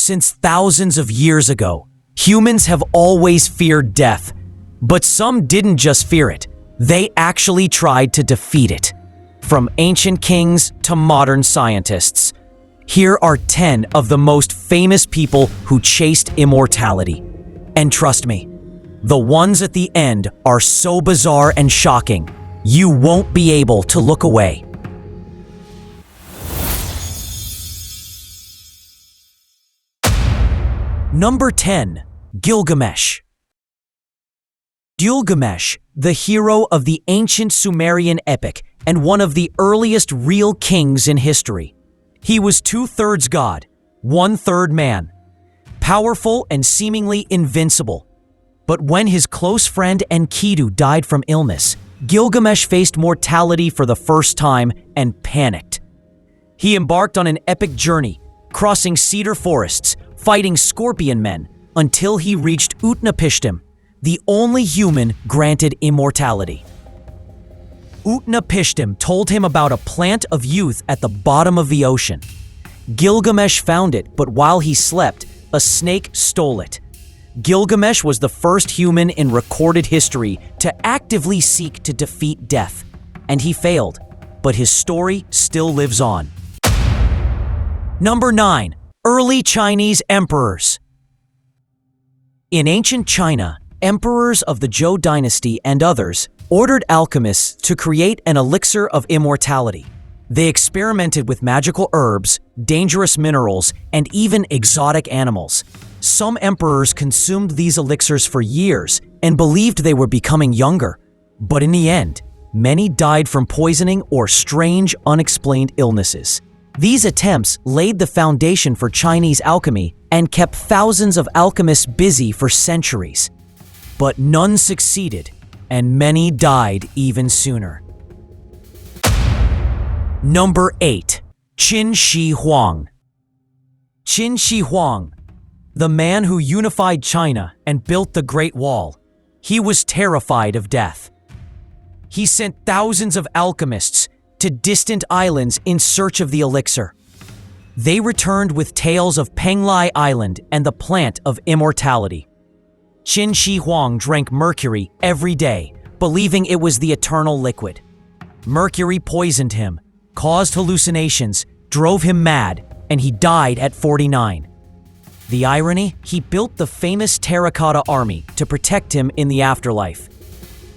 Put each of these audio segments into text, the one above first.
Since thousands of years ago, humans have always feared death. But some didn't just fear it, they actually tried to defeat it. From ancient kings to modern scientists, here are 10 of the most famous people who chased immortality. And trust me, the ones at the end are so bizarre and shocking, you won't be able to look away. Number 10. Gilgamesh. Gilgamesh, the hero of the ancient Sumerian epic and one of the earliest real kings in history. He was 2/3 god, 1/3 man, powerful and seemingly invincible. But when his close friend Enkidu died from illness, Gilgamesh faced mortality for the first time and panicked. He embarked on an epic journey, crossing cedar forests, fighting scorpion men, until he reached Utnapishtim, the only human granted immortality. Utnapishtim told him about a plant of youth at the bottom of the ocean. Gilgamesh found it, but while he slept, a snake stole it. Gilgamesh was the first human in recorded history to actively seek to defeat death, and he failed, but his story still lives on. Number 9. Early Chinese emperors. In ancient China, emperors of the Zhou dynasty and others ordered alchemists to create an elixir of immortality. They experimented with magical herbs, dangerous minerals, and even exotic animals. Some emperors consumed these elixirs for years and believed they were becoming younger. But in the end, many died from poisoning or strange, unexplained illnesses. These attempts laid the foundation for Chinese alchemy and kept thousands of alchemists busy for centuries. But none succeeded, and many died even sooner. Number 8. Qin Shi Huang. Qin Shi Huang, the man who unified China and built the Great Wall. He was terrified of death. He sent thousands of alchemists to distant islands in search of the elixir. They returned with tales of Penglai Island and the plant of immortality. Qin Shi Huang drank mercury every day, believing it was the eternal liquid. Mercury poisoned him, caused hallucinations, drove him mad, and he died at 49. The irony? He built the famous terracotta army to protect him in the afterlife.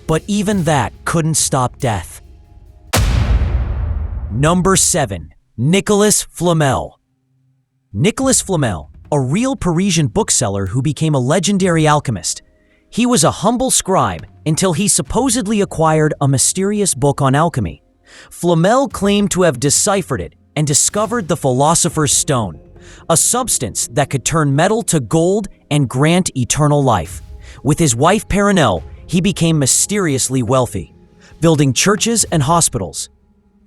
But even that couldn't stop death. Number 7. Nicolas Flamel. Nicolas Flamel, a real Parisian bookseller who became a legendary alchemist. He was a humble scribe until he supposedly acquired a mysterious book on alchemy. Flamel claimed to have deciphered it and discovered the Philosopher's Stone, a substance that could turn metal to gold and grant eternal life. With his wife Perenelle, he became mysteriously wealthy, building churches and hospitals.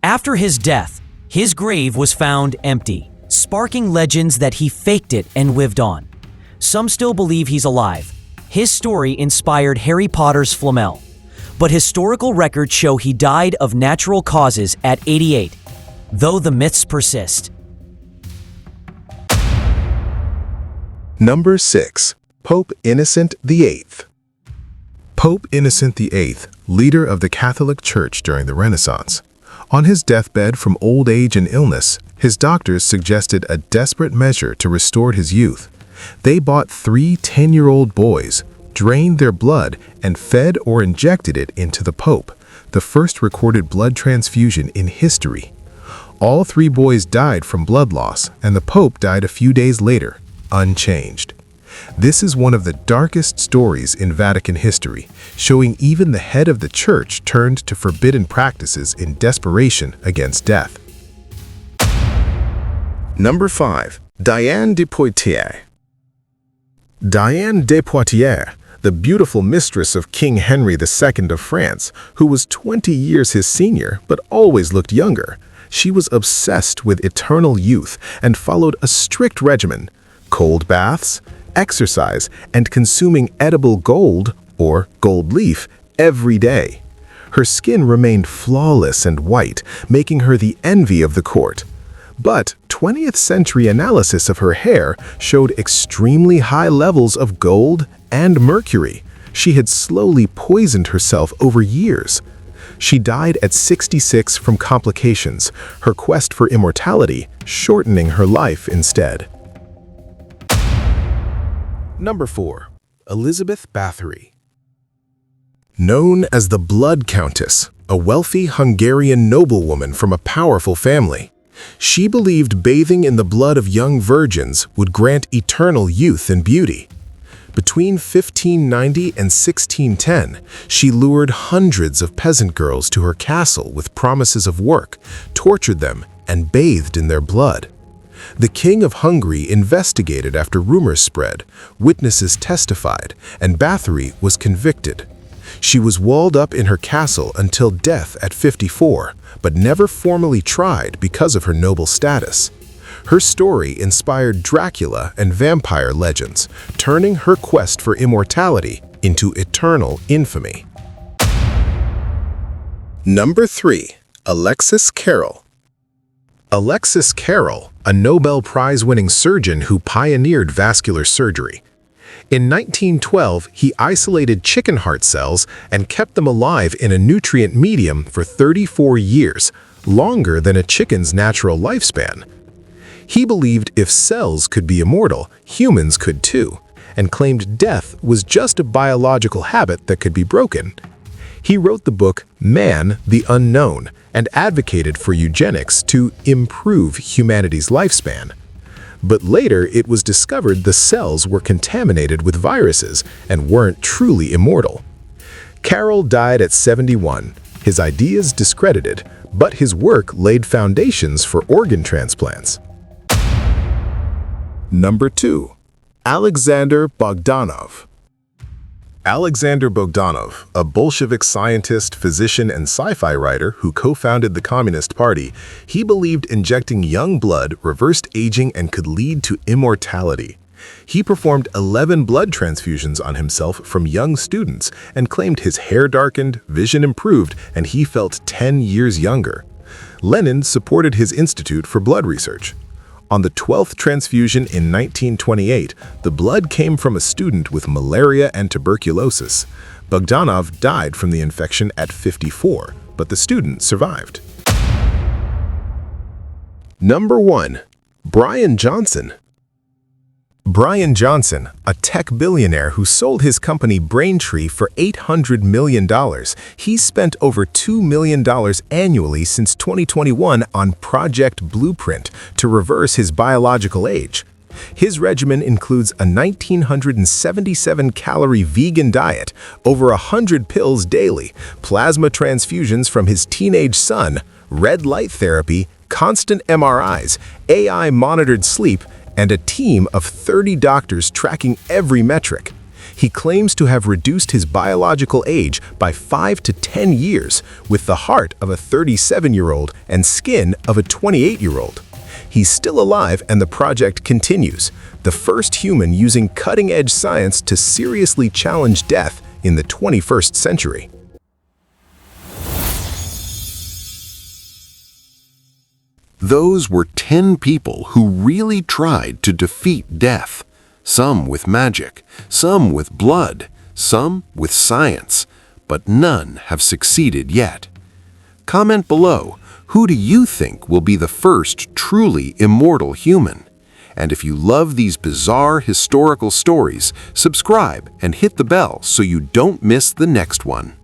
After his death, his grave was found empty, sparking legends that he faked it and lived on. Some still believe he's alive. His story inspired Harry Potter's Flamel, but historical records show he died of natural causes at 88, though the myths persist. Number 6. Pope Innocent VIII. Pope Innocent VIII, leader of the Catholic Church during the Renaissance. On his deathbed from old age and illness, his doctors suggested a desperate measure to restore his youth. They bought 3 10-year-old boys, drained their blood, and fed or injected it into the Pope, the first recorded blood transfusion in history. All 3 boys died from blood loss, and the Pope died a few days later, unchanged. This is one of the darkest stories in Vatican history, showing even the head of the church turned to forbidden practices in desperation against death. Number 5. Diane de Poitiers. Diane de Poitiers, the beautiful mistress of King Henry II of France, who was 20 years his senior but always looked younger. She was obsessed with eternal youth and followed a strict regimen: cold baths, exercise, and consuming edible gold, or gold leaf, every day. Her skin remained flawless and white, making her the envy of the court. But 20th century analysis of her hair showed extremely high levels of gold and mercury. She had slowly poisoned herself over years. She died at 66 from complications, her quest for immortality shortening her life instead. Number 4. Elizabeth Báthory. Known as the Blood Countess, a wealthy Hungarian noblewoman from a powerful family, she believed bathing in the blood of young virgins would grant eternal youth and beauty. Between 1590 and 1610, she lured hundreds of peasant girls to her castle with promises of work, tortured them, and bathed in their blood. The King of Hungary investigated after rumors spread, witnesses testified, and Báthory was convicted. She was walled up in her castle until death at 54, but never formally tried because of her noble status. Her story inspired Dracula and vampire legends, turning her quest for immortality into eternal infamy. Number 3. Alexis Carrel. Alexis Carrel, a Nobel Prize-winning surgeon who pioneered vascular surgery. In 1912, he isolated chicken heart cells and kept them alive in a nutrient medium for 34 years, longer than a chicken's natural lifespan. He believed if cells could be immortal, humans could too, and claimed death was just a biological habit that could be broken. He wrote the book Man, the Unknown, and advocated for eugenics to improve humanity's lifespan. But later it was discovered the cells were contaminated with viruses and weren't truly immortal. Carrel died at 71, his ideas discredited, but his work laid foundations for organ transplants. Number 2. Alexander Bogdanov. Alexander Bogdanov, a Bolshevik scientist, physician, and sci-fi writer who co-founded the Communist Party, he believed injecting young blood reversed aging and could lead to immortality. He performed 11 blood transfusions on himself from young students and claimed his hair darkened, vision improved, and he felt 10 years younger. Lenin supported his institute for blood research. On the 12th transfusion in 1928, the blood came from a student with malaria and tuberculosis. Bogdanov died from the infection at 54, but the student survived. Number 1. Bryan Johnson. Bryan Johnson, a tech billionaire who sold his company Braintree for $800 million. He's spent over $2 million annually since 2021 on Project Blueprint to reverse his biological age. His regimen includes a 1,977-calorie vegan diet, over 100 pills daily, plasma transfusions from his teenage son, red light therapy, constant MRIs, AI-monitored sleep, and a team of 30 doctors tracking every metric. He claims to have reduced his biological age by 5 to 10 years, with the heart of a 37-year-old and skin of a 28-year-old. He's still alive and the project continues, the first human using cutting-edge science to seriously challenge death in the 21st century. Those were 10 people who really tried to defeat death. Some with magic, some with blood, some with science, but none have succeeded yet. Comment below, who do you think will be the first truly immortal human? And if you love these bizarre historical stories, subscribe and hit the bell so you don't miss the next one.